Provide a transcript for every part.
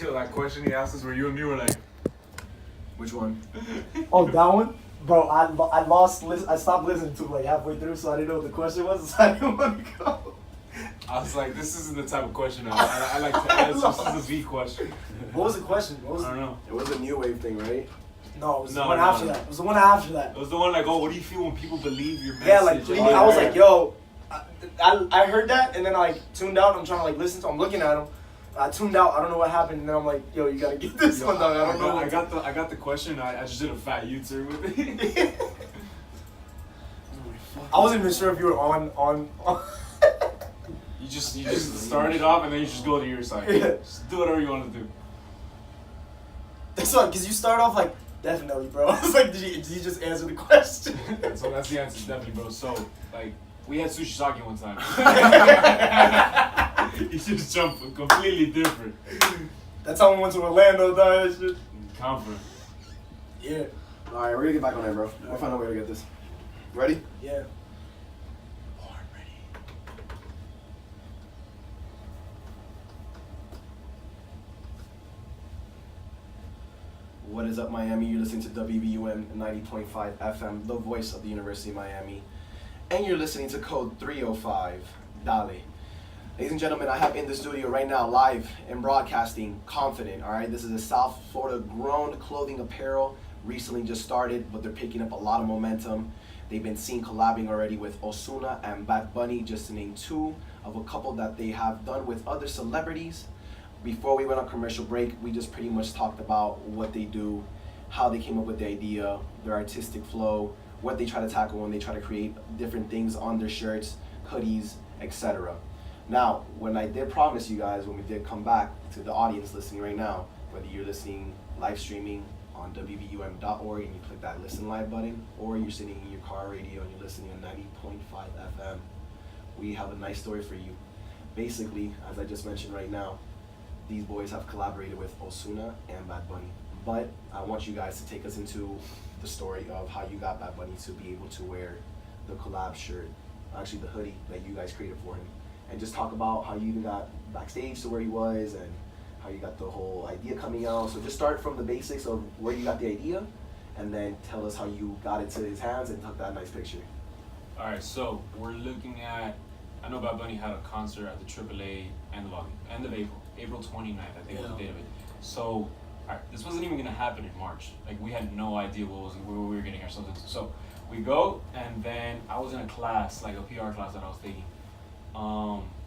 Yo, that question he asked us where you and me were like, Which one? Oh, that one? Bro, I stopped listening to it like halfway through, so I didn't know what the question was, so I didn't want to go. I was like, this isn't the type of question I like to answer. This is a V question. What was the question? I don't know. It was a new wave thing, right? No, it was the one after that. It was the one after that. It was the one like, oh, what do you feel when people believe your message? Yeah, like, I was like, yo, I heard that, and then I like tuned out. I'm trying to like listen to. I'm looking at him. I tuned out. I don't know what happened, and then I'm like, yo, you gotta get this one done. I don't know. I got the question. I just did a fat U-turn with it. I wasn't even sure if you were on. You just start it off and then you just go to your side. Yeah. Just do whatever you want to do. That's why, because you start off like, definitely, bro. I was like, did you just answer the question? So that's the answer, definitely, bro. So, like, we had sushi sake one time. You just jumped completely different. That's how we went to Orlando, dog. That shit. Confident. Yeah. Alright, we're gonna get back on that, bro. We'll find a way to get this. Ready? Yeah. Born ready. What is up, Miami? You're listening to WVUM 90.5 FM, the voice of the University of Miami. And you're listening to Code 305, Dale. Ladies and gentlemen, I have in the studio right now, live and broadcasting, Confident, all right? This is a South Florida grown clothing apparel, recently just started, but they're picking up a lot of momentum. They've been seen collabing already with Ozuna and Bad Bunny, just to name two of a couple that they have done with other celebrities. Before we went on commercial break, we just pretty much talked about what they do, how they came up with the idea, their artistic flow, what they try to tackle when they try to create different things on their shirts, hoodies, etc. Now, when I did promise you guys, when we did come back to the audience listening right now, whether you're listening live streaming on WVUM.org and you click that listen live button, or you're sitting in your car radio and you're listening on 90.5 FM, we have a nice story for you. Basically, as I just mentioned right now, these boys have collaborated with Ozuna and Bad Bunny. But I want you guys to take us into the story of how you got Bad Bunny to be able to wear the collab shirt, actually the hoodie that you guys created for him. And just talk about how you even got backstage to where he was and how you got the whole idea coming out. So just start from the basics of where you got the idea and then tell us how you got it to his hands and took that nice picture. All right, so we're looking at, I know Bad Bunny had a concert at the AAA end of April 29th, I think was the date of it. So, all right, this wasn't even gonna happen in March. Like, we had no idea what we were getting ourselves into. So we go, and then I was in a class, like a PR class that I was taking.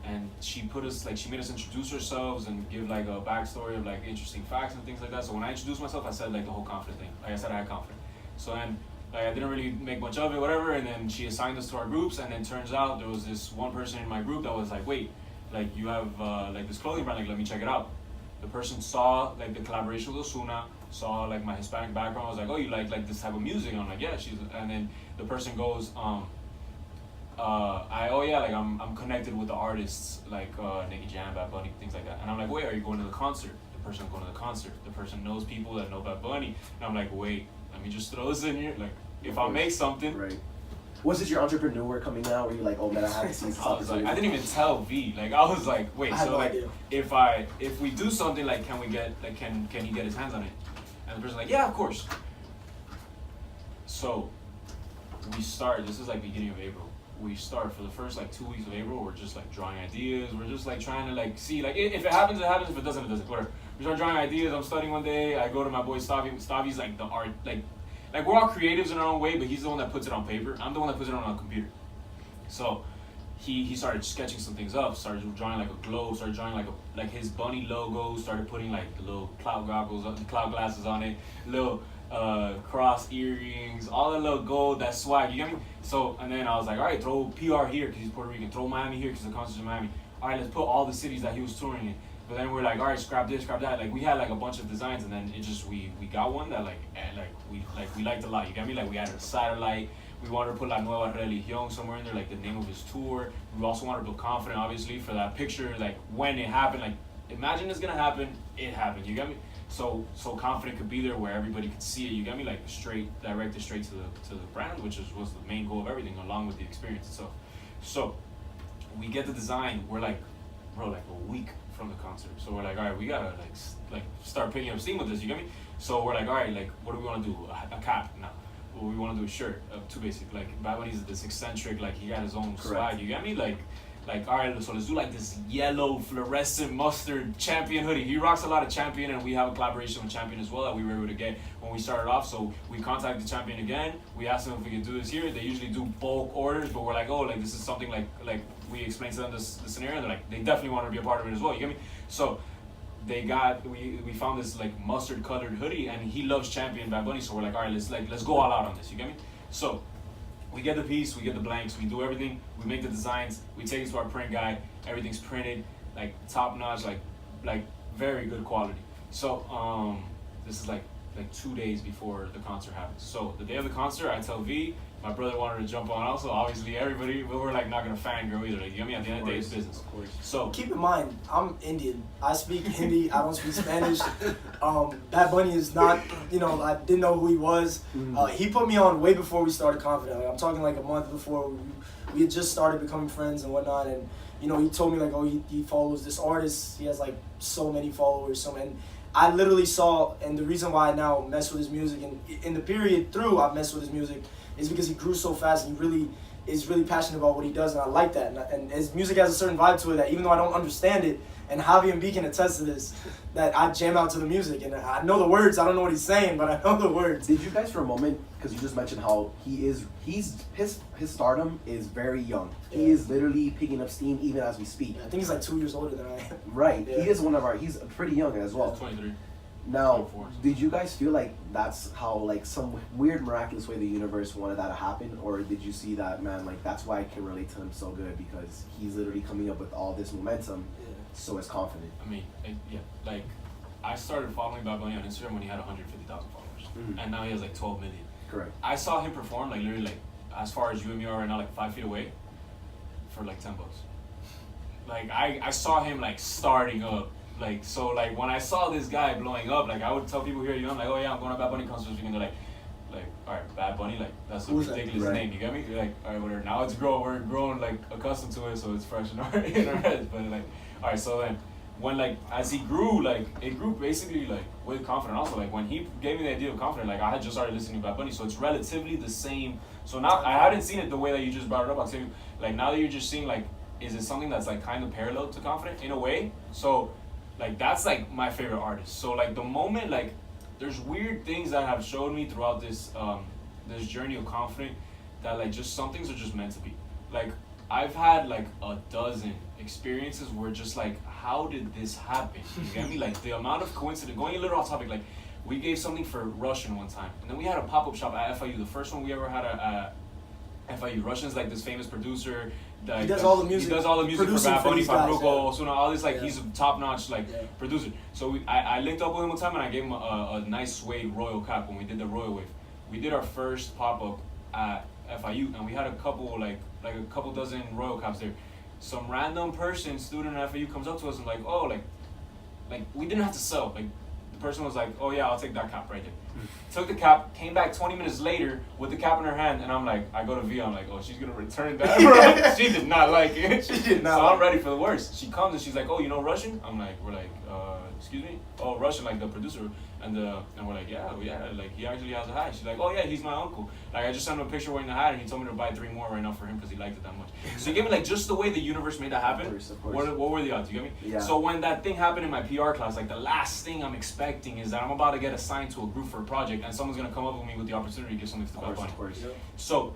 And she made us introduce ourselves and give like a backstory of like interesting facts and things like that. So when I introduced myself, I said like the whole confident thing. Like I said, I had confidence. So then, like I didn't really make much of it, whatever. And then she assigned us to our groups, and then turns out there was this one person in my group that was like, wait, like you have like this clothing brand, like let me check it out. The person saw like the collaboration with Ozuna, saw like my Hispanic background, was like, oh, you like this type of music? I'm like, yeah. And then the person goes, I'm connected with the artists like Nicky Jam, Bad Bunny, things like that. And I'm like, wait, are you going to the concert? The person going to the concert. The person knows people that know Bad Bunny. And I'm like, wait, let me just throw this in here. Like, if I make something. Right. Was it your entrepreneur coming out where you're like, oh man, I have to see this? I didn't even tell V. Like, I was like, wait, so like, idea. if we do something, like, can he get his hands on it? And the person's like, yeah, of course. So we start. This is like beginning of April. We start for the first like 2 weeks of April. We're just like drawing ideas. We're just like trying to like see like if it happens, it happens. If it doesn't, it doesn't. Whatever. We start drawing ideas. I'm studying one day. I go to my boy Stavi. Stavi's like the art like we're all creatives in our own way, but he's the one that puts it on paper. I'm the one that puts it on a computer. So he started sketching some things up. Started drawing like a globe. Started drawing like his bunny logo. Started putting like the little cloud glasses on it. Little cross earrings, all that little gold, that swag, you get me? So, and then I was like, all right, throw PR here because he's Puerto Rican, throw Miami here because the concert's in Miami. All right, let's put all the cities that he was touring in. But then we're like, all right, scrap this, scrap that. Like we had like a bunch of designs, and then it just we got one that we liked a lot. You get me? Like we added a satellite. We wanted to put La Nueva Religión somewhere in there, like the name of his tour. We also wanted to build Confident, obviously, for that picture. Like when it happened, like imagine it's gonna happen, it happened. You get me? So Confident could be there where everybody could see it. You get me? Like directed straight to the brand, which was the main goal of everything, along with the experience itself. So we get the design. We're like, bro, like a week from the concert. So we're like, all right, we gotta like start picking up steam with this. You get me? So we're like, all right, like what do we want to do? A cap now. Well, we want to do a shirt. Too basic. Like Bad Bunny's this eccentric. Like he got his own swag. You get me? Like all right, so let's do like this yellow fluorescent mustard Champion hoodie. He rocks a lot of Champion, and we have a collaboration with Champion as well that we were able to get when we started off. So we contacted Champion again. We asked them if we could do this here. They usually do bulk orders, but we're like, oh, like this is something like we explained to them the scenario. And they're like, they definitely want to be a part of it as well. You get me? So we found this like mustard colored hoodie, and he loves Champion Bad Bunny. So we're like, all right, let's go all out on this. You get me? So we get the piece, we get the blanks, we do everything, we make the designs, we take it to our print guy, everything's printed, like top notch, like very good quality. So this is like 2 days before the concert happens. So the day of the concert, I tell V, my brother wanted to jump on also. Obviously everybody, we were like not gonna fangirl either. Like, you know what I mean? At the end of the day, it's business. Of course. So keep in mind, I'm Indian. I speak Hindi. I don't speak Spanish. Bad Bunny is not, I didn't know who he was. He put me on way before we started Confident. Like, I'm talking like a month before we had just started becoming friends and whatnot. And, he told me like, oh, he follows this artist. He has like so many followers. And I literally saw, and the reason why I now mess with his music, and in the period through I've messed with his music, is because he grew so fast and he really is really passionate about what he does, and I like that. And his music has a certain vibe to it that even though I don't understand it, and Javi and B can attest to this, that I jam out to the music. And I know the words, I don't know what he's saying, but I know the words. Did you guys for a moment, because you just mentioned how his stardom is very young. Yeah. He is literally picking up steam even as we speak. Yeah, I think he's like 2 years older than I am. Right. Yeah. He is he's pretty young as well. He's 23. Now, did you guys feel like that's how, like, some weird miraculous way the universe wanted that to happen? Or did you see that, man, like, that's why I can relate to him so good, because he's literally coming up with all this momentum, so it's confident? I mean, like, I started following Bad Bunny on Instagram when he had 150,000 followers. And now he has, like, 12 million. Correct. I saw him perform, like, literally, like, as far as you and me are right now, like, 5 feet away, for, like, $10. Like, I saw him, like, starting up. Like, so, like, when I saw this guy blowing up, like, I would tell people here, I'm like, oh, yeah, I'm going to Bad Bunny concerts. And they're like, all right, Bad Bunny, like, that's a ridiculous name, you get me? You're like, all right, whatever. Now we're growing, like, accustomed to it, so it's fresh in our heads. But, like, all right, so then, when, like, as he grew, like, it grew basically, like, with Confident also. Like, when he gave me the idea of Confident, like, I had just started listening to Bad Bunny, so it's relatively the same. So now, I hadn't seen it the way that you just brought it up. I'll tell you, like, now that you're just seeing, like, is it something that's, like, kind of parallel to Confident in a way? So, like, that's, like, my favorite artist. So, like, the moment, like, there's weird things that have showed me throughout this this journey of Confident that, like, just some things are just meant to be. Like, I've had, like, a dozen experiences where just, like, how did this happen? You get me? Like, the amount of coincidence, going a little off topic, like, we gave something for Russian one time. And then we had a pop-up shop at FIU. The first one we ever had at FIU. Russian's, like, this famous producer. Like, he does all the music. He does all the music for Bad Bunny, Fabruco, Osuna, all this, like, yeah. He's a top-notch, like, producer. So I linked up with him one time, and I gave him a nice suede royal cap when we did the Royal Wave. We did our first pop-up at FIU, and we had a couple, like a couple dozen royal caps there. Some random person, student at FIU, comes up to us and like, oh, like we didn't have to sell. Like, the person was like, oh yeah, I'll take that cap right there. Took the cap, came back 20 minutes later with the cap in her hand, and I'm like, I go to V, I'm like, oh, she's gonna return that, bro. She did not like it. She did not. So I'm ready for the worst. She comes and she's like, oh, you know Russian? I'm like, we're like, excuse me? Oh, Russian, like the producer. And we're like, yeah, like he actually has a hat. She's like, oh yeah, he's my uncle. Like, I just sent him a picture wearing the hat, and he told me to buy 3 more right now for him because he liked it that much. So you get me, like, just the way the universe made that happen. Of course. What were the odds? You get me? Yeah. So when that thing happened in my PR class, like, the last thing I'm expecting is that I'm about to get assigned to a group for a project, and someone's gonna come up with me with the opportunity to give something to the Bad Bunny. Of course. So,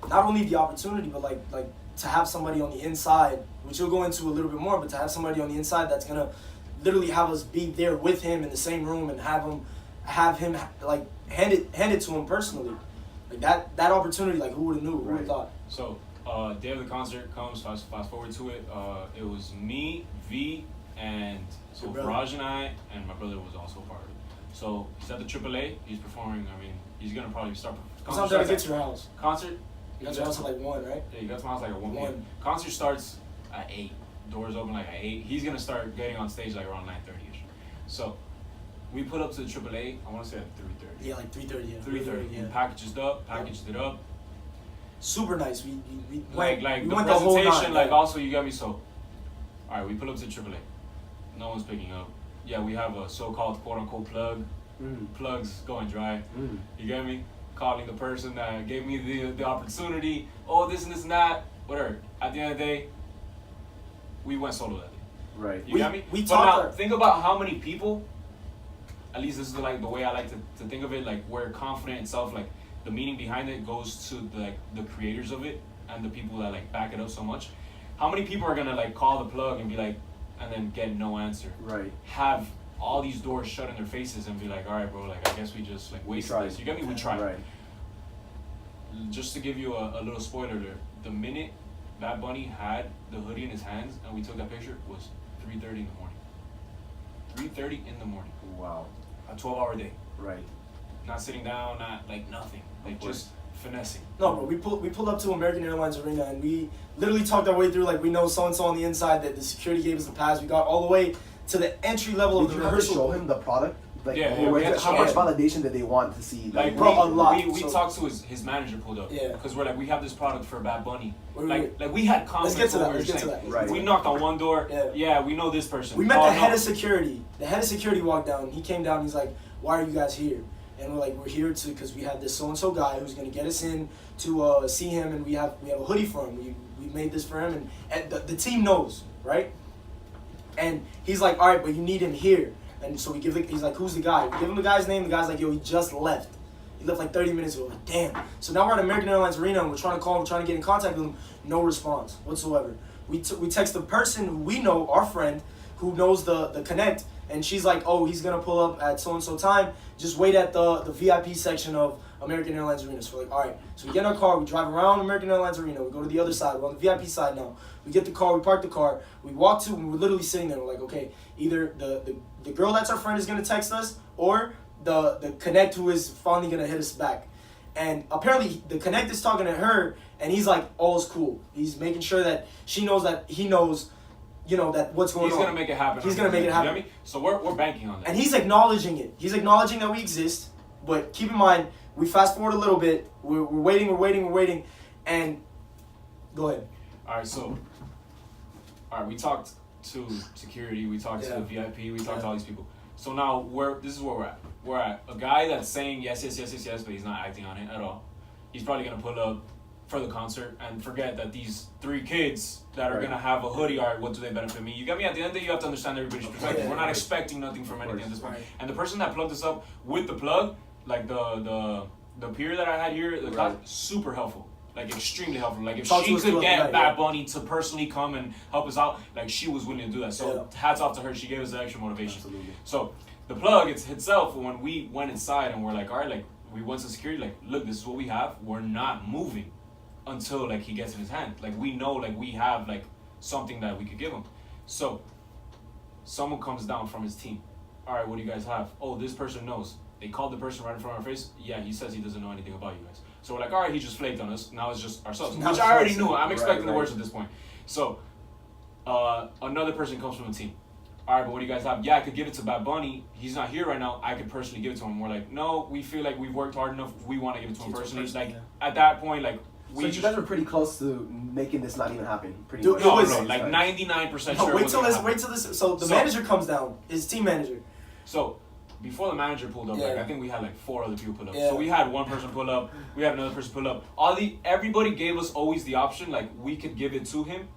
not only the opportunity, but like to have somebody on the inside, which you'll go into a little bit more, but to have somebody on the inside that's gonna literally have us be there with him in the same room and have him like hand it to him personally, like that opportunity, like who would have knew? Who would have thought? So day of the concert comes. Fast forward to it. It was me, V, and so Raj and I, and my brother was also part of it. So he's at the AAA. He's performing. I mean, he's gonna probably start. It's not that to get to your house. Concert. You got your house at like 1, right? Yeah, you got to my house like at 1 p.m. Concert starts at 8. Doors open like at 8. He's gonna start getting on stage like around 9:30ish. So we put up to the AAA. I want to say at 3:30. Yeah, like 3:30. Yeah. 3:30. Yeah. We packaged it up. Super nice. We like we the went the whole presentation. night, like also you got me. So all right, we pull up to AAA. No one's picking up. Yeah, we have a so-called quote-unquote plug. Plugs going dry. You get me? Calling the person that gave me the opportunity. Oh, this and this and that. Whatever. At the end of the day, we went solo that day. Right. You get me? We but now, talked. think about how many people. At least this is like the way I like to think of it. Like we're confident in self. Like the meaning behind it goes to the creators of it and the people that like back it up so much. How many people are gonna like call the plug and be like, and then get no answer? Right. Have all these doors shut in their faces and be like, all right, bro, like I guess we just like wasted this. You get me? We tried. Right. Just to give you a little spoiler there, the minute Bad Bunny had the hoodie in his hands and we took that picture was 3:30 in the morning. 3:30 in the morning. Wow. A 12-hour day. Right. Not sitting down, not like nothing. Like just finessing. No, bro, we pulled up to American Airlines Arena and we literally talked our way through, like we know so-and-so on the inside that the security gave us the pass. We got all the way to the entry level of Did the you have to rehearsal. show him the product? Like, Yeah, we had to how show much him. validation did they want to see? Like bro, a lot. we So- talked to his manager pulled up. Yeah. Because we're like, we have this product for Bad Bunny. Wait. Like we had Let's confidence get to in that. what we Let's were get to saying. that. Right. We knocked on one door. Yeah. We know this person. We met Oh, the head no. of security. The head of security walked down. He came down. He's like, "Why are you guys here?" And we're like, "We're here to because we have this so and so guy who's gonna get us in to see him, and we have a hoodie for him. We made this for him, and the team knows, right?" And he's like, "All right, but you need him here." And so he's like, "Who's the guy?" We give him the guy's name. The guy's like, "Yo, he just left. He left like 30 minutes ago." Like, damn. So now we're at American Airlines Arena and we're trying to call him, trying to get in contact with him. No response whatsoever. We text the person who we know, our friend, who knows the connect, and she's like, "Oh, he's gonna pull up at so and so time. Just wait at the VIP section of American Airlines Arena." So we're like, all right. So we get in our car, we drive around American Airlines Arena, we go to the other side, we're on the VIP side now. We get the car, we park the car, we walk to, and we're literally sitting there, we're like, okay, either the girl that's our friend is gonna text us, or the connect who is finally gonna hit us back. And apparently the connect is talking to her, and he's like, all's cool. He's making sure that she knows that he knows, that what's going on. He's gonna make it happen. He's gonna make it happen. You know what I mean? So we're banking on that. And he's acknowledging it. He's acknowledging that we exist. But keep in mind, we fast forward a little bit. We're waiting. And go ahead. All right, we talked to security, we talked to the VIP, we talked to all these people. So now this is where we're at. We're at a guy that's saying yes, but he's not acting on it at all. He's probably gonna pull up for the concert and forget that these 3 kids that are gonna have a hoodie, all right, what do they benefit me? You get me? At the end of the day, you have to understand everybody's perspective. Yeah, We're not right. expecting nothing from anything at this point. Right. And the person that plugged us up with the plug, like the peer that I had here, the class, super helpful. Like extremely helpful. Like if Talk to she us could throughout the get night, Bad Bunny to personally come and help us out, like she was willing to do that. So hats off to her. She gave us the extra motivation. Absolutely. So the plug itself, when we went inside and we're like, all right, like we went to security, like look, this is what we have. We're not moving until like he gets in his hand. Like we know, like we have like something that we could give him. So someone comes down from his team. All right, what do you guys have? Oh, this person knows. They called the person right in front of our face. Yeah, he says he doesn't know anything about you guys. So we're like, all right, he just flaked on us. Now it's just ourselves, Now which it's I already us. knew. I'm expecting the Right. worst at this point. So another person comes from the team. All right, but what do you guys have? Yeah, I could give it to Bad Bunny. He's not here right now. I could personally give it to him. We're like, no, we feel like we've worked hard enough. We want to give it to him personally. Like at that point, like we So just you guys were pretty close to making this not even happen. Pretty Dude, much. it was- like 99% No, sure. it wait wasn't till gonna this. happen. Wait till this. So the So- manager comes down. His team manager. So before the manager pulled up, like Yeah. I think we had like 4 other people pull up. Yeah. So we had one person pull up, we had another person pull up. Everybody gave us always the option, like we could give it to him,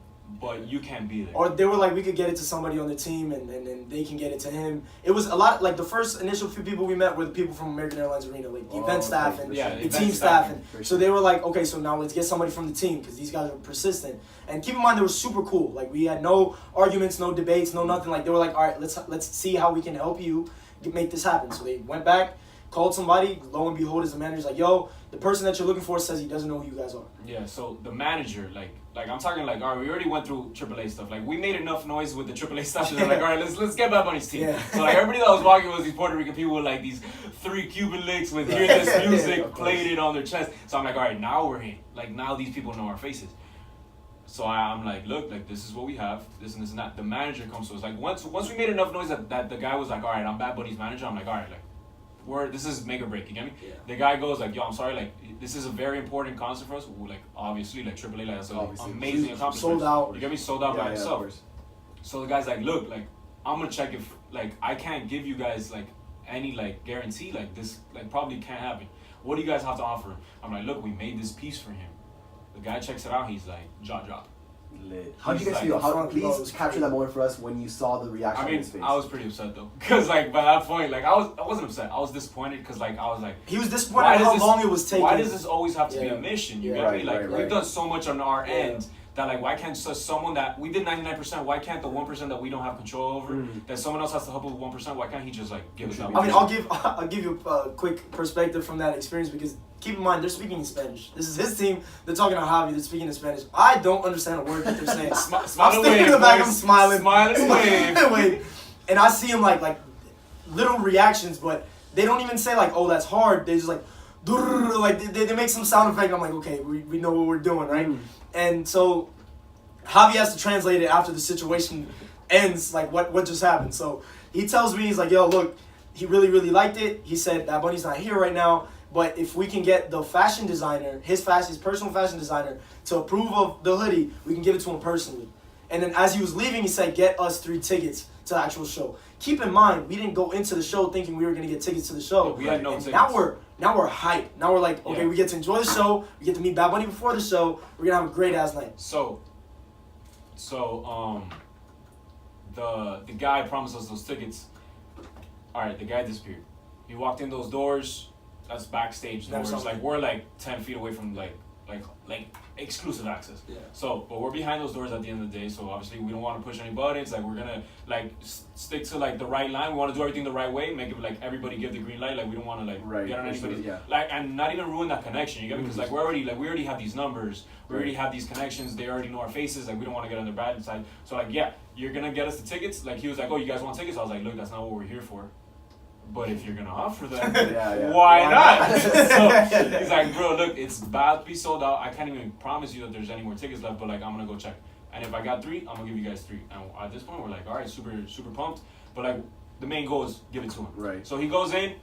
but you can't be there. Or they were like, we could get it to somebody on the team, and then they can get it to him. It was a lot. Like the first initial few people we met were the people from American Airlines Arena, like the event staff and Yeah, the event team staff. staff. And For so sure. they were like, okay, so now let's get somebody from the team because these guys are persistent. And keep in mind, they were super cool. Like we had no arguments, no debates, no nothing. Like they were like, all right, let's see how we can help you make this happen. So they went back, called somebody. Lo and behold, as the manager's like, yo, the person that you're looking for says he doesn't know who you guys are. Yeah, so the manager, like I'm talking like, all right, we already went through AAA stuff. Like we made enough noise with the AAA stuff. They're like, all right, let's get Bad Bunny's team. Yeah. So like everybody that was walking was these Puerto Rican people with like these 3 Cuban licks with hear this Yeah, music of course. played it on their chest. So I'm like, all right, now we're in. Like now these people know our faces. So I'm like, look, like this is what we have, this and this and that. The manager comes to us. Like once we made enough noise that the guy was like, all right, I'm Bad Bunny's manager. I'm like, all right, like this is make or break. You get me? Yeah. The guy goes like, yo, I'm sorry, like this is a very important concert for us. Like obviously, like AAA, like that's an Obviously. amazing accomplishment. Sold out. You get me? Sold out by of itself. course. So the guy's like, look, like I'm gonna check if like I can't give you guys like any like guarantee like this like probably can't happen. What do you guys have to offer? I'm like, look, we made this piece for him. The guy checks it out. He's like, jaw drop. Lit. How did you guys He's feel? like, How, please capture that moment for us when you saw the reaction I on mean, his face. I was pretty upset though, cause like by that point, like I wasn't upset. I was disappointed, cause like I was like, He was disappointed at how long it was taking. why does this always have to be Yeah. a mission? You Yeah. get me? Right, Like right, we've right. done so much on our Yeah. end that like why can't just someone that we did 99%? Why can't the 1% that we don't have control over that someone else has to help with 1%? Why can't he just like give us that? I mean, 1%? I'll give you a quick perspective from that experience because keep in mind they're speaking in Spanish. This is his team. They're talking to Javi. They're speaking in Spanish. I don't understand a word that they're saying. Smile I'm and standing wave, in the back. boys. I'm smiling. Smile and wave. Wave. And I see him like little reactions, but they don't even say like, "Oh, that's hard." They just like, "Durr," like they make some sound effect. I'm like, okay, we know what we're doing, right? And so Javi has to translate it after the situation ends, like what just happened. So he tells me, he's like, yo, look, he really liked it. He said that Bunny's not here right now, but if we can get the fashion designer, his personal fashion designer, to approve of the hoodie, we can give it to him personally. And then as he was leaving, he said, get us 3 tickets to the actual show. Keep in mind, we didn't go into the show thinking we were gonna get tickets to the show. We had no And tickets. Now we're hyped. Now we're like, okay, Yeah. we get to enjoy the show. We get to meet Bad Bunny before the show. We're gonna have a great ass night. So the guy promised us those tickets. All right, the guy disappeared. He walked in those doors. That's backstage Never doors. saw him. Like we're like 10 feet away from like exclusive access. Yeah. So, but we're behind those doors at the end of the day. So obviously we don't want to push any buttons. Like we're gonna like stick to like the right line. We want to do everything the right way. Make it like everybody give the green light. Like we don't want to like Right, get on for sure, anybody's yeah. like and not even ruin that connection. You get me? Because like we already have these numbers. We already have these connections. They already know our faces. Like we don't want to get on their bad side. So like yeah, you're gonna get us the tickets. Like he was like, oh, you guys want tickets? I was like, look, that's not what we're here for. But if you're gonna offer them, Yeah. why not? So he's like, bro, look, it's about to be sold out. I can't even promise you that there's any more tickets left, but like I'm gonna go check. And if I got 3, I'm gonna give you guys 3. And at this point, we're like, all right, super pumped. But like the main goal is give it to him. Right. So he goes in.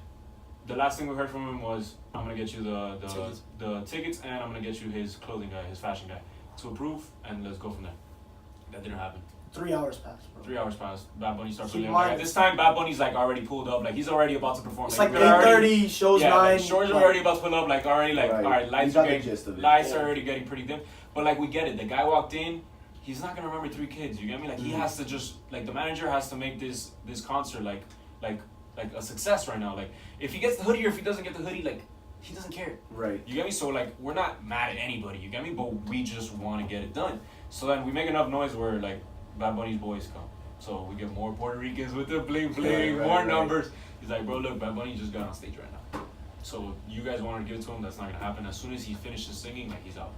The last thing we heard from him was, I'm gonna get you the tickets, and I'm gonna get you his clothing guy, his fashion guy, to approve, and let's go from there. That didn't happen. 3 hours passed, bro. 3 hours passed. Bad Bunny starts Keep playing. in mind- Like, at this time, Bad Bunny's like already pulled up. Like he's already about to perform. It's like we're already- 8:30, show's yeah, 9. like, shores are already about to pull up. Like already, like Right. all right, You lights got are the getting gist of it. lights Yeah. are already getting pretty dim. But like we get it. The guy walked in. He's not gonna remember 3 kids. You get me? Like he has to just like the manager has to make this concert like a success right now. Like if he gets the hoodie or if he doesn't get the hoodie, like he doesn't care. Right. You get me? So like we're not mad at anybody. You get me? But we just want to get it done. So then we make enough noise where like Bad Bunny's boys come. So we get more Puerto Ricans with the bling bling, Right, more right. numbers. He's like, bro, look, Bad Bunny just got on stage right now. So you guys wanted to give it to him, that's not gonna happen. As soon as he finishes singing, like he's out.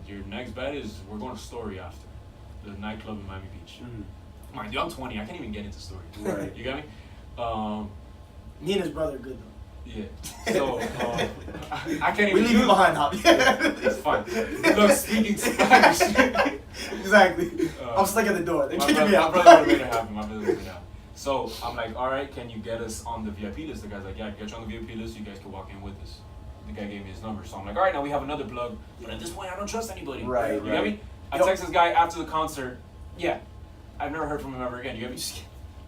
Your next bet is we're going to Story after. The nightclub in Miami Beach. Mind you, I'm 20, I can't even get into Story. Right. You get me? Me and his brother are good, though. Yeah. So I can't even We leave you behind, Javi. It's fine. Look, speaking Spanish. Exactly. I'm stuck at the door. They're My kicking me out. brother would have made it happen. My brother would have made it happen. So I'm like, all right, can you get us on the VIP list? The guy's like, yeah, I can get you on the VIP list. You guys can walk in with us. The guy gave me his number. So I'm like, all right, now we have another plug. But at this point, I don't trust anybody. Right, You get right. me? I text this guy after the concert. Yeah. I've never heard from him ever again. You get me?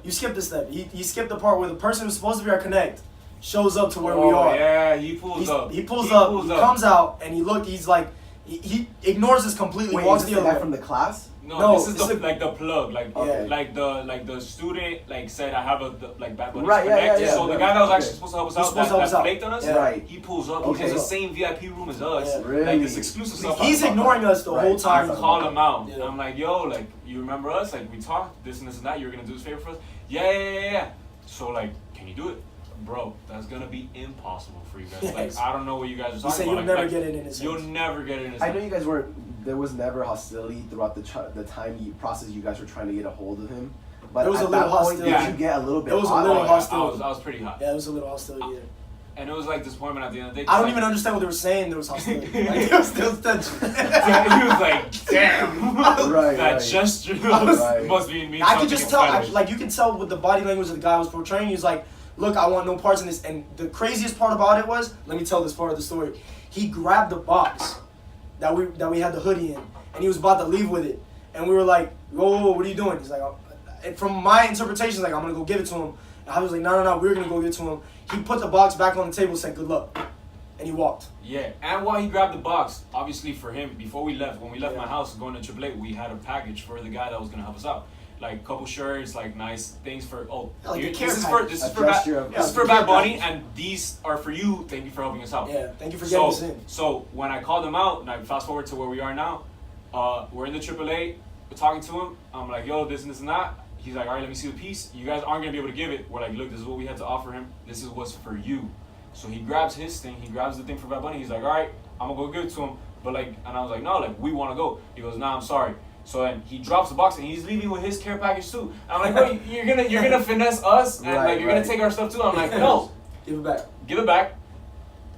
You skipped a step. He skipped the part where the person who's supposed to be our connect shows up to where we Oh, are. yeah, he pulls up. He pulls up. He comes out and he's like, he ignores us completely. Wait, walks is the this the other guy way. from the class? No, this is it's the plug. Like Yeah. the student like said I have Bad Bunny Right, yeah, connect. yeah, So yeah. the guy that was actually Okay. supposed to help us He's out, supposed to help us that out. flaked on us, Yeah. Right. he pulls up. Okay. He has the same VIP room as us. Yeah. Really? Like this exclusive stuff. He's ignoring us the Right. whole I time. call him out. Yeah. I'm like, yo, like you remember us? Like we talked this and that. You were gonna do this favor for us. Yeah. So like, can you do it? Bro, that's gonna be impossible for you guys. Yes. Like, I don't know what you guys are He talking said about. you'll never like, get it in his You'll hands. never get it in his I know hands. you guys were. There was never hostility throughout the time process you guys were trying to get a hold of him. But There was at a little that point, hostility. did you get a little bit? There was a hot? little I hostility. was pretty hot. Yeah, it was a little hostility there. And it was like disappointment at the end of the day. I don't like, even understand what they were saying. There was hostility. Like, there was still tension. He was like, damn. Right, That right. gesture Right. must be me. I could just tell, like you can tell with the body language that the guy was portraying. He was like, "Look, I want no parts in this." And the craziest part about it was, let me tell this part of the story. He grabbed the box that we had the hoodie in, and he was about to leave with it. And we were like, "Whoa, what are you doing?" He's like, from my interpretation, like, I'm going to go give it to him. And Javi was like, no, we were going to go give it to him. He put the box back on the table, said, good luck. And he walked. Yeah, and while he grabbed the box, obviously for him, before we left, when we left Yeah. my house going to AAA, we had a package for the guy that was going to help us out. Like, couple shirts, like, nice things for, Like here, a care this is package. for Yeah, Bad Bunny, and these are for you. Thank you for helping us out. Yeah, thank you for getting us in. So when I called him out, and I fast forward to where we are now, we're in the AAA, we're talking to him. I'm like, yo, this and this and that. He's like, all right, let me see the piece. You guys aren't gonna be able to give it. We're like, look, this is what we had to offer him. This is what's for you. So he grabs his thing. He grabs the thing for Bad Bunny. He's like, all right, I'm gonna go give it to him. But like, and I was like, no, like we want to go. He goes, nah, I'm sorry. So then he drops the box and he's leaving with his care package too. I'm like, bro, you're gonna finesse us and like you're gonna take our stuff too. I'm like, no, Give it back. give it back.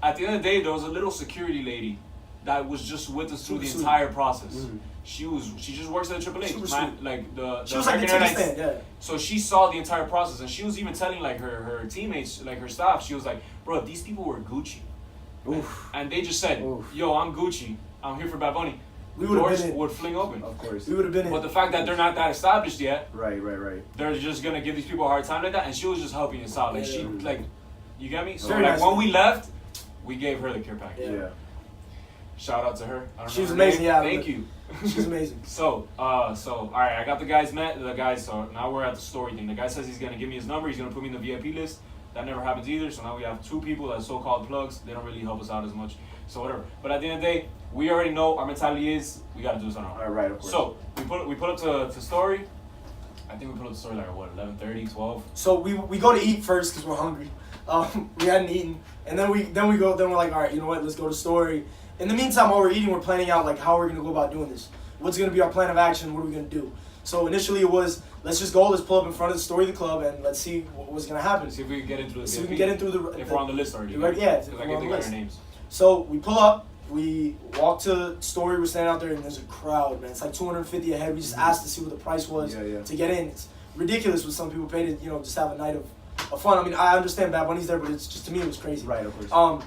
At the end of the day, there was a little security lady that was just with us through the Super entire process. Mm-hmm. She just works at the AAA. Super Man, sweet. like the She was like the American ticket Airlines- stand, yeah. So she saw the entire process, and she was even telling like her teammates, like her staff. She was like, bro, these people were Gucci. Oof. And they just said, Oof. yo, I'm Gucci. I'm here for Bad Bunny. We The would've doors been in. would fling open. Of course. We would have been in. But the fact that they're not that established yet, Right. they're just gonna give these people a hard time like that. And she was just helping us out. Like Yeah. she, like, you get me? So Very like nice. when we left, we gave her the care package. Yeah. Shout out to her. I don't She know was her amazing, name. yeah. Thank you. She's amazing. So all right, I got the guys so now we're at the story thing. The guy says he's gonna give me his number, he's gonna put me in the VIP list. That never happens either, so now we have two people that so-called plugs. They don't really help us out as much, so whatever. But at the end of the day, we already know our mentality is, we gotta do this on our own. All right, of course. So, we put up to story. I think we put up the story like, what, 11:30, 12? So we go to eat first because we're hungry. We hadn't eaten, and then we're like, all right, you know what? Let's go to story. In the meantime, while we're eating, we're planning out like how we're gonna go about doing this. What's gonna be our plan of action? What are we gonna do? So initially it was, let's just go, let's pull up in front of the story of the club, and let's see what's gonna happen. See if we can get in through the See if we VIP. can get in through the. If we're on the list already. Right, yeah, if Because we're I on can the think of list. our names. So we pull up, we walk to story, we're standing out there, and there's a crowd, man. It's like 250 a head. We just asked to see what the price was Yeah. to get in. It's ridiculous what some people pay to, just have a night of fun. I mean, I understand Bad Bunny's there, but it's just, to me, it was crazy. Right, of course.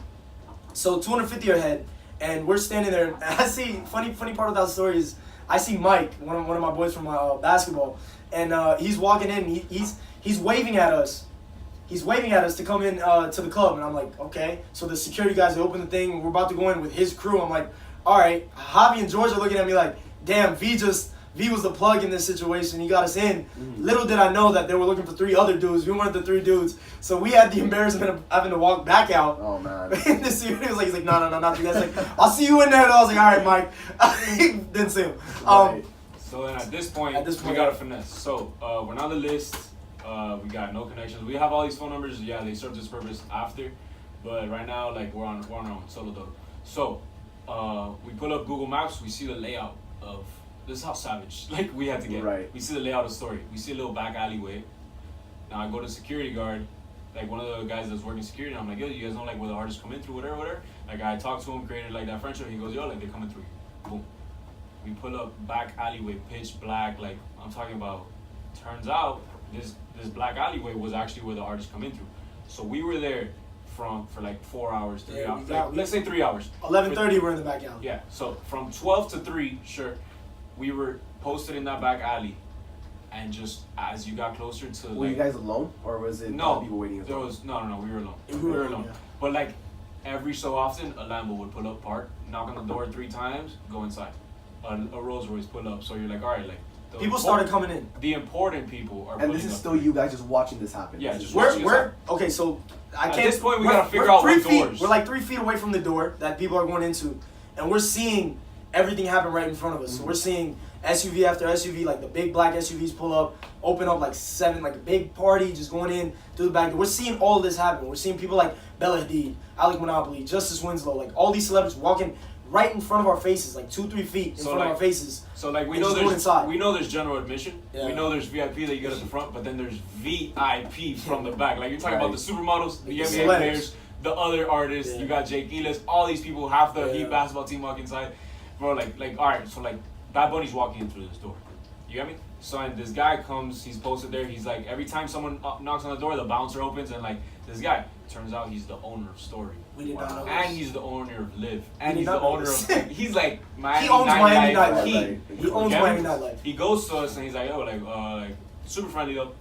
So 250 a head, and we're standing there, and I see, funny part of that story is, I see Mike, one of my boys from basketball, and he's walking in, and he's waving at us. He's waving at us to come in to the club, and I'm like, okay. So the security guys, they open the thing, and we're about to go in with his crew. I'm like, all right. Javi and George are looking at me like, damn, V was the plug in this situation. He got us in. Little did I know that they were looking for 3 other dudes. We wanted the 3 dudes. So we had the embarrassment of having to walk back out. Oh, man. And the security was like, he's like, no, not you guys. Like, I'll see you in there. And I was like, all right, Mike. Didn't see him. Right. So then at this point, we yeah. got to finesse. So we're on the list. We got no connections. We have all these phone numbers. Yeah, they serve this purpose after. But right now, like, we're on our own, solo dog. So we pull up Google Maps. We see the layout of, this is how savage like we had to get. Right. We see the layout of the story. We see a little back alleyway. Now I go to security guard, like one of the guys that's working security. And I'm like, yo, you guys know like where the artists come in through, whatever. Like I talked to him, created like that friendship. He goes, yo, like they're coming through. Boom. We pull up back alleyway, pitch black. Like I'm talking about. Turns out this black alleyway was actually where the artists come in through. So we were there for like 4 hours, 3 Yeah, hours. Let's say 3 hours. 11:30, we're in the back alley. Yeah. So from 12 to 3, sure, we were posted in that back alley, and just as you got closer to, Were you guys alone, or was it no, people waiting as there well? was no, we were alone. Yeah, We were alone. yeah. But like every so often, a Lambo would pull up, park, knock on the door 3 times, go inside. A Rolls Royce pull up. So you're like, all right, like the People started coming in. The important people are. And pulling this is up. still you guys just watching this happen. Yeah, This is just watching watching this We're okay. So I At can't. this point, we we're- gotta figure we're out 3 what feet. doors. We're like 3 feet away from the door that people are going into, and we're seeing everything happen right in front of us. So we're seeing SUV after SUV, like the big black SUVs pull up, open up like 7, like a big party just going in through the back door. We're seeing all of this happen. We're seeing people like Bella Hadid, Alec Monopoly, Justice Winslow, like all these celebrities walking right in front of our faces, like 2-3 feet in So, front like, of our faces. So like we And know just going there's inside. general admission. Yeah. We know there's VIP that you get at the front, but then there's VIP from the back. Like you're talking about the supermodels, the The NBA celebs. players, the other artists. Yeah. You got Jake Elis, all these people. Half the Yeah. Heat basketball team walk inside. Bro, like all right. So like Bad Bunny's walking in through this door. You get me? So and this guy comes. He's posted there. He's like every time someone knocks on the door, the bouncer opens and like this guy. Turns out he's the owner of Story. We did not know And this. he's the owner of Live. And did he's the not know owner this. of. He's like Miami He owns Miami Nightlife. Nightlife. He He owns Yeah. Miami Nightlife. He goes to us and he's like, yo, like super friendly though.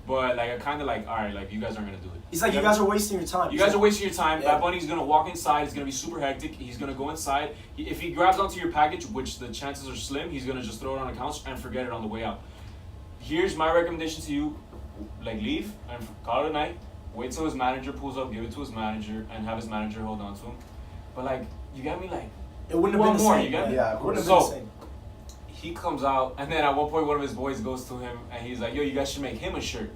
But like I kind of like, all right, like you guys aren't gonna do it. He's like, you guys are wasting your time. You guys are wasting your time. Yeah. Bad Bunny's gonna walk inside. It's gonna be super hectic. He's gonna go inside. If he grabs onto your package, which the chances are slim, he's gonna just throw it on the couch and forget it on the way out. Here's my recommendation to you: like leave and call it a night. Wait till his manager pulls up, give it to his manager, and have his manager hold on to him. But like, you get me? Like, It wouldn't have one been the more. same. You get me? Yeah, of It course. wouldn't have been the So same. he comes out, and then at one point, one of his boys goes to him, and he's like, "Yo, you guys should make him a shirt."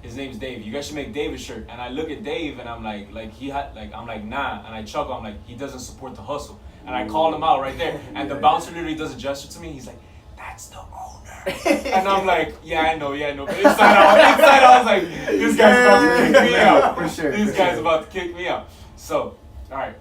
His name's Dave. You guys should make Dave a shirt. And I look at Dave, and I'm like I'm like, nah. And I chuckle. I'm like, he doesn't support the hustle. And I called him out right there. And the bouncer literally does a gesture to me. He's like, that's the owner. And I'm like, yeah, I know. But inside I was like, this guy's about to kick me out. For sure. This guy's about to kick me out. So, all right,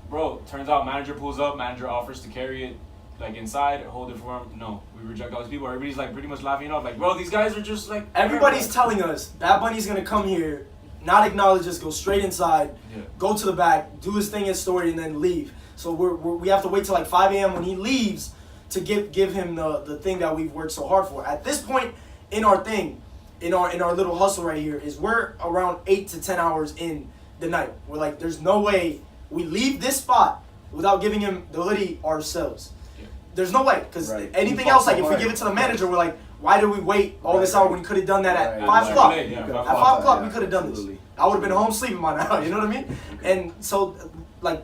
bro. Turns out manager pulls up. Manager offers to carry it, like inside, hold it for him. No, we reject all these people. Everybody's like pretty much laughing it off. Like, bro, these guys are just like. Everybody's telling us Bad Bunny's gonna come here, not acknowledge us, go straight inside, go to the back, do his thing, his story, and then leave. So we have to wait till like 5 a.m. when he leaves to give him the thing that we've worked so hard for. At this point in our thing, in our little hustle right here, is we're around 8 to 10 hours in the night. We're like, there's no way we leave this spot without giving him the hoodie ourselves. There's no way, because anything else, like if we give it to the manager, we're like, why did we wait all this hour when we could have done that at 5 o'clock? At 5 o'clock, we could have done this. I would have been home sleeping by now, you know what I mean? And so, like,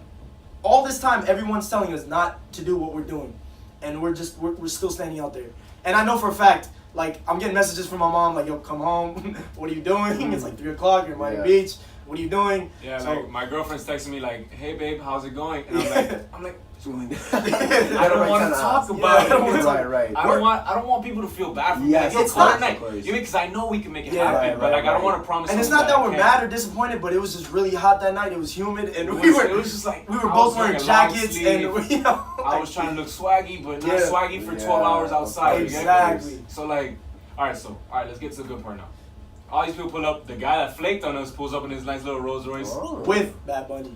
all this time, everyone's telling us not to do what we're doing. And we're still standing out there. And I know for a fact, like, I'm getting messages from my mom, like, yo, come home. What are you doing? It's like 3 o'clock, you're in Miami Beach. What are you doing? Yeah, so, like, my girlfriend's texting me like, hey, babe, how's it going? And I'm like, I don't want to talk about it. Right. I don't want people to feel bad for me. Yes, Like, it's not. Because I know we can make it Yeah, happen, but like I don't want to promise. And it's not that we're mad or disappointed, but it was just really hot that night. It was humid, and It was just like we were both wearing jackets, and you know. I was trying to look swaggy, but not swaggy for 12 hours outside. Exactly. So like, all right, let's get to the good part now. All these people pull up. The guy that flaked on us pulls up in his nice little Rolls Royce with Bad Bunny.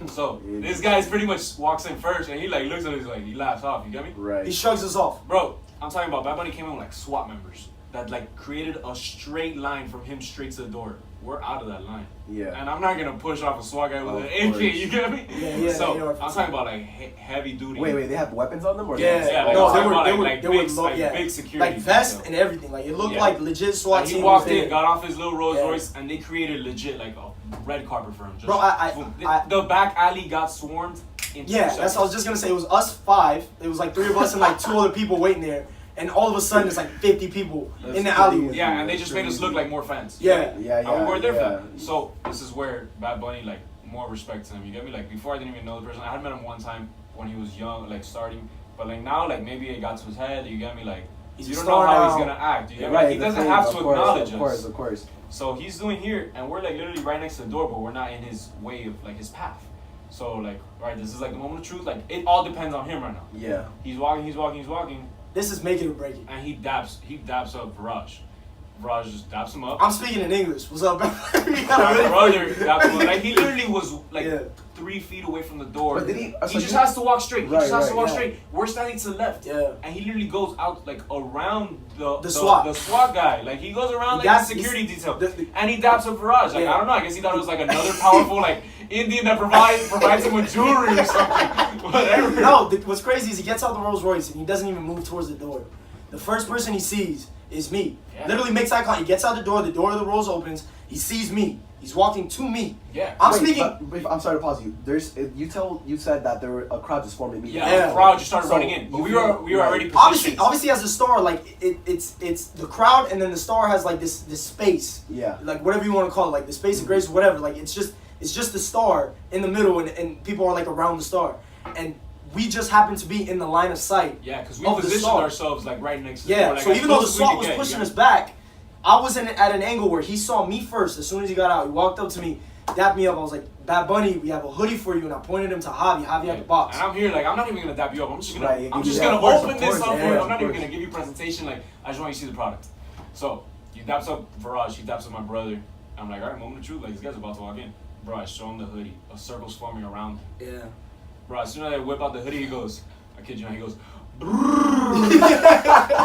So this guy pretty much walks in first, and he like looks at us like he laughs off. You get me? Right. He shrugs us off. Bro, I'm talking about Bad Bunny came in with like SWAT members that like created a straight line from him straight to the door. We're out of that line. Yeah. And I'm not gonna push off a SWAT guy with Of an AK. course. You get me? Yeah, So they are. I'm talking about like heavy duty. Wait, they have weapons on them or Yeah, Yeah, like, no, I'm they talking were, about, they like, were, like they big, were, like, yeah, big security. like vest detail. and everything. Like it looked Yeah. like legit SWAT Like, team. he walked was there. in, got off his little Rolls Yeah. Royce, and they created legit like a red carpet for him. Just, Bro, boom. I- The back alley got swarmed in 2 Yeah, seconds. that's what I was just gonna say. It was us 5. It was like 3 of us and like 2 other people waiting there. And all of a sudden, it's like 50 people in the alleyway. Yeah, and they just made us look like more fans. Yeah. And we weren't there for that. So this is where Bad Bunny, like, more respect to him. You get me? Like, before I didn't even know the person. I had met him one time when he was young, like, starting. But, like, now, like, maybe it got to his head. You get me? Like, He's you a don't know star how now. he's going to act. You get me? Right, Like, he doesn't have to acknowledge us. Of course. So he's doing here, and we're, like, literally right next to the door, but we're not in his way of, like, his path. So, like, right, this is, like, the moment of truth. Like, it all depends on him right now. Yeah. He's walking. This is make it or break it. And he daps up Viraj. Viraj just daps him up. I'm speaking in English. What's up, man? You My gotta really- brother daps him up. Like, he literally was like Yeah. 3 feet away from the door. But did he? He just has to walk straight. He just has to walk yeah. straight. We're standing to the left. Yeah. And he literally goes out like around the SWAT. the SWAT guy. Like he goes around like That's- the security detail. the- And he daps up Viraj. Like Yeah. I don't know, I guess he thought it was like another powerful like Indian that provides him with jewelry or something. Whatever. No, what's crazy is he gets out the Rolls Royce and he doesn't even move towards the door. The first person he sees is me. Yeah. Literally makes eye contact. He gets out the door of the Rolls opens. He sees me. He's walking to me. Yeah. I'm Wait, speaking. but I'm sorry to pause you. You said that there were a crowd just formed immediately. Yeah, Yeah. the crowd just started So, running in. But you we were feel- already Obviously, positioned. as a star, like it's the crowd, and then the star has like this space, Yeah. like whatever you want to call it, like the space of grace, or whatever. Like it's just the star in the middle, and people are like around the star, and we just happen to be in the line of sight. Yeah, because we of the positioned star. ourselves like right next to the door. Yeah. Like, So as even though the close as we SWAT could was get, pushing you us know? back, I was at an angle where he saw me first. As soon as he got out, he walked up to me, dapped me up. I was like, "Bad Bunny, we have a hoodie for you," and I pointed him to Javi. Javi had the box. And I'm here, like, I'm not even gonna dap you up. I'm just gonna, Right, I'm just yeah, gonna of course, open of this course, up for yeah, you. of I'm not even course. gonna give you a presentation. Like, I just want you to see the product. So, he daps up Viraj, he daps up my brother. I'm like, all right, moment of truth. Like, this guy's about to walk in. Bro, I show him the hoodie. A circle's forming around him. Yeah. Bro, as soon as I whip out the hoodie, he goes, I kid you not, he goes,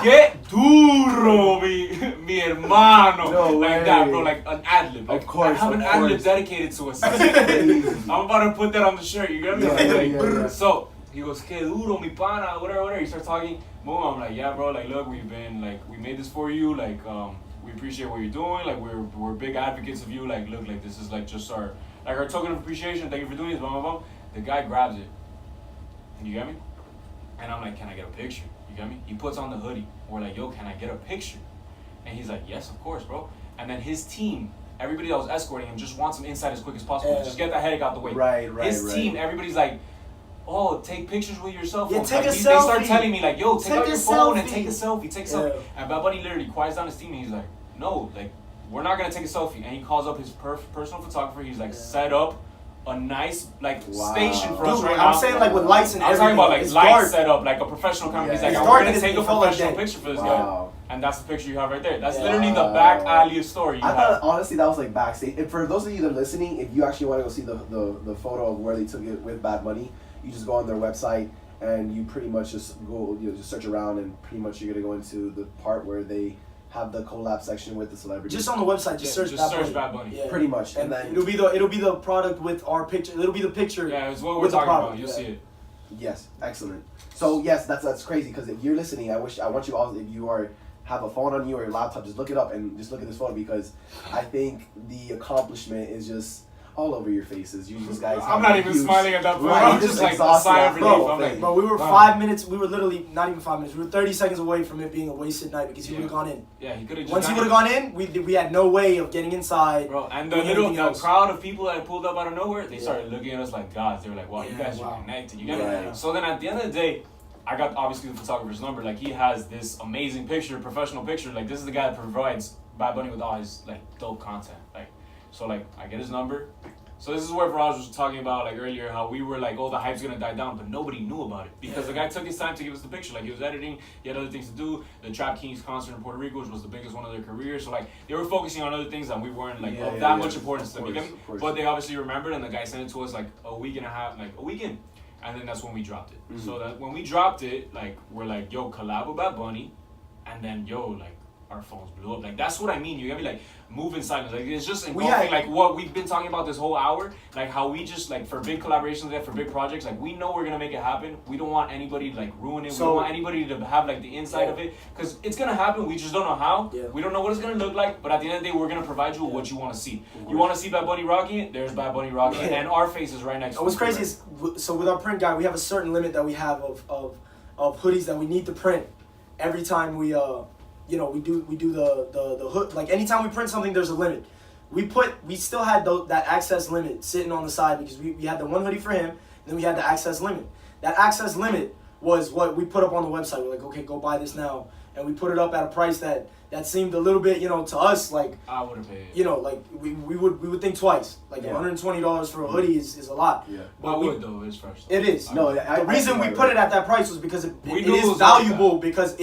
Que duro, mi hermano. No like way. that, bro. Like an ad-lib. Like, Of course, I have of an ad-lib course. dedicated to us. I'm about to put that on the shirt, you get me? Yeah, Like, yeah. So, he goes, que duro, mi pana, whatever. He starts talking. Boom, I'm like, yeah, bro, like, look, we made this for you. Like, we appreciate what you're doing. Like, we're big advocates of you. Like, look, like, this is, like, just our token of appreciation. Thank you for doing this, blah, blah, blah. The guy grabs it. You get me? And I'm like, can I get a picture? You get me? He puts on the hoodie. We're like, yo, can I get a picture? And he's like, yes, of course, bro. And then his team, everybody that was escorting him, just wants him inside as quick as possible. Yeah. Just get that headache out the way. Right. His team, everybody's like, oh, take pictures with your cell phone. Yeah, take like, a they start selfie. telling me like, yo, take out a your phone and selfie. take a selfie. Take a selfie. And Bad Bunny literally quiets down his team and he's like, no, like, we're not gonna take a selfie. And he calls up his personal photographer. He's like, set up a nice station for us Dude, right I'm now. saying like with lights and I'm everything. talking about like It's lights dark. set up, like a professional camera. He's like, It's I'm dark gonna and take it a felt like professional that. picture for this Wow. guy. And that's the picture you have right there. That's Yeah. literally the back alley of story you I have. thought honestly that was like backstage. And for those of you that are listening, if you actually want to go see the photo of where they took it with Bad Bunny, you just go on their website and you pretty much just go, just search around, and pretty much you're gonna go into the part where they have the collab section with the celebrities. Just on the website, just search Bad Bunny. Yeah. Pretty much, And then it'll be the product with our picture. It'll be the picture. Yeah, it's what we're with the talking product, about. You'll yeah. see it. yes, excellent. So yes, that's crazy, because if you're listening, I want you all, if you have a phone on you or your laptop, just look it up and just look at this photo, because I think the accomplishment is just all over your faces. You just guys. I'm have not a even huge- smiling at that point. Right, I'm you're just like a exhausted sigh of after the relief. whole I'm like, thing. But we were wow. 5 minutes. We were literally not even 5 minutes. We were 30 seconds away from it being a wasted night because he would have gone in. Yeah, he could have. Once he would have gone in, we had no way of getting inside. Bro, and the doing little anything else. crowd of people that pulled up out of nowhere, they Yeah. started looking at us like gods. They were like, wow, you Yeah, guys wow. are connected. You get Right. it? So then at the end of the day, I got obviously the photographer's number. Like, he has this amazing picture, professional picture. Like, this is the guy that provides Bad Bunny with all his like dope content. Like, so like I get his number. So this is where Faraj was talking about like earlier, how we were like, oh, the hype's gonna die down, but nobody knew about it because the guy took his time to give us the picture. Like, he was editing, he had other things to do. The Trap Kings concert in Puerto Rico, which was the biggest one of their careers. So like they were focusing on other things that we weren't like of that much importance to them. You get me? Of course. But they obviously remembered, and the guy sent it to us like a week in. And then that's when we dropped it. Mm-hmm. So that when we dropped it, like we're like, yo, collab with Bad Bunny, and then yo, like our phones blew up. Like, that's what I mean. You get me? Like, move in silence. Like, it's just engulfing like what we've been talking about this whole hour. Like, how we just like for big collaborations, like for big projects, like we know we're gonna make it happen. We don't want anybody to like ruin it. We don't want anybody to have like the inside of it, because it's gonna happen. We just don't know how. Yeah. We don't know what it's gonna look like. But at the end of the day, we're gonna provide you with what you want to see. You want to see Bad Bunny rocking it? There's Bad Bunny rocking it, and our face is right next to it. What's crazy is, so with our print guy, we have a certain limit that we have of hoodies that we need to print every time we we do the hood. Like, anytime we print something, there's a limit. We still had that access limit sitting on the side because we had the one hoodie for him, and then we had the access limit. That access limit was what we put up on the website. We're like, okay, go buy this now, and we put it up at a price that seemed a little bit, to us, like, I would have paid. like we would think twice. Like, $120 for a hoodie is a lot. Yeah. But I would though. It's fresh. Though. It is. No, The reason we put it at that price was because it We is knew it was valuable, like because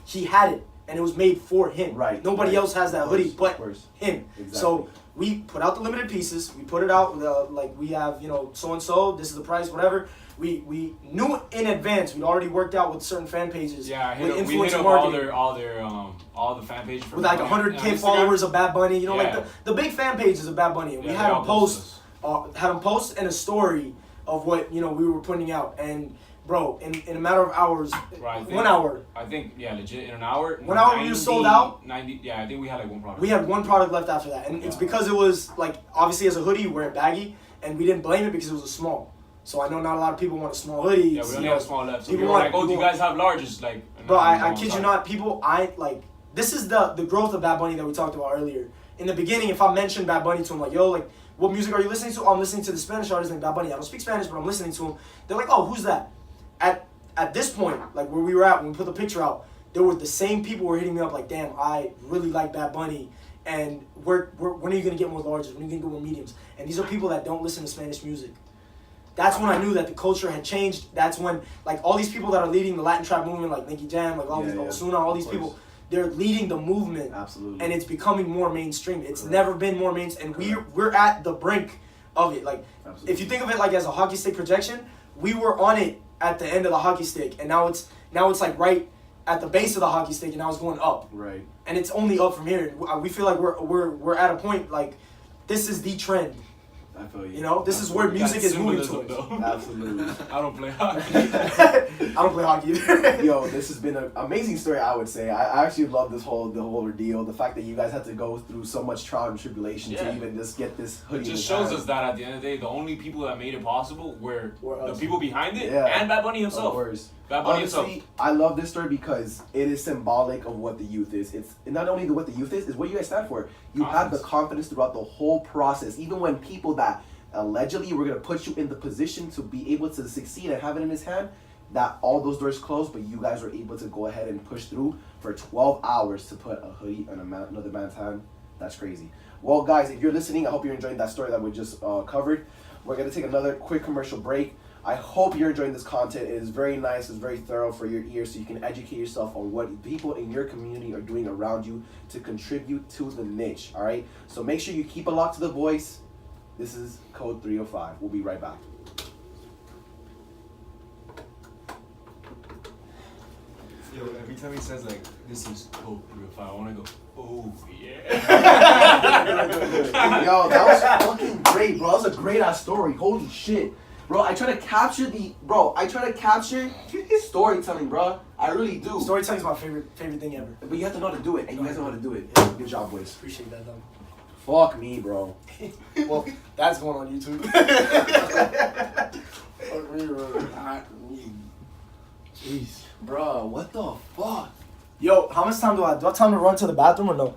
he had it and it was made for him. Right. Nobody right. else has that Of course, hoodie but of course. him. Exactly. So we put out the limited pieces. We put it out like we have, so and so. This is the price, whatever. We knew in advance. We'd already worked out with certain fan pages. Yeah, with we hit influencer up marketing. all the fan pages for With like Bad Bunny 100K on Instagram. followers of Bad Bunny. Yeah. Like the big fan pages of Bad Bunny. And we Yeah, had they him all posted post and a story of what we were putting out. And bro, in a matter of hours, Right, 1 hour, I think, yeah, legit, in an hour. 1 hour we were sold out. 90, yeah, I think we had like one product. we had one product left after that. And it's because it was, like, obviously as a hoodie, you wear it baggy, and we didn't blame it because it was a small. So I know not a lot of people want a small hoodie. Yeah, we only had a small left. So people we were want- like, oh, do you people- guys have larges? Like, Bro, I kid you not, this is the growth of Bad Bunny that we talked about earlier. In the beginning, if I mentioned Bad Bunny to him, like, yo, like, what music are you listening to? Oh, I'm listening to the Spanish artist named Bad Bunny. I don't speak Spanish, but I'm listening to him. They're like, oh, who's that? At this point, like where we were at when we put the picture out, there were the same people were hitting me up like, damn, I really like Bad Bunny, and when are you gonna get more larges? When are you gonna get more mediums? And these are people that don't listen to Spanish music. That's when I knew that the culture had changed. That's when, like, all these people that are leading the Latin trap movement, like Nicky Jam, like all these Ozuna, all these people, they're leading the movement. Absolutely. And it's becoming more mainstream. It's Correct. never been more mainstream, and we're at the brink of it. Like, Absolutely. if you think of it like as a hockey stick projection, we were on it at the end of the hockey stick, and now it's like right at the base of the hockey stick, and now it's going up. Right. And it's only up from here. We feel like we're at a point like this is the trend. I feel you. You know, this is where music is moving towards. Absolutely. I don't play hockey. I don't play hockey either. Yo, this has been an amazing story, I would say. I actually love the whole ordeal. The fact that you guys had to go through so much trial and tribulation to even just get this hoodie. It just shows us that at the end of the day, the only people that made it possible were the people behind it and Bad Bunny himself. Bad Bunny himself. Honestly, I love this story because it is symbolic of what the youth is. It's not only what the youth is what you guys stand for. You have the confidence throughout the whole process, even when people that allegedly were going to put you in the position to be able to succeed and have it in his hand, that all those doors closed, but you guys were able to go ahead and push through for 12 hours to put a hoodie in another man's hand. That's crazy. Well, guys, if you're listening, I hope you're enjoying that story that we just covered. We're going to take another quick commercial break. I hope you're enjoying this content. It is very nice. It's very thorough for your ears so you can educate yourself on what people in your community are doing around you to contribute to the niche, all right? So make sure you keep a lock to the voice. This is Code 305. We'll be right back. Yo, every time he says like, this is Code 305, I want to go, oh yeah. Yo, that was fucking great, bro. That was a great ass story. Holy shit. Bro, I try to capture storytelling, bro. I really do. Storytelling is my favorite thing ever. But you have to know how to do it, and you guys know how to do it. Good job, boys. Appreciate that, though. Fuck me, bro. Well, that's going on YouTube. Fuck me, bro. Jeez. Bro, what the fuck? Yo, how much time do I have time to run to the bathroom or no?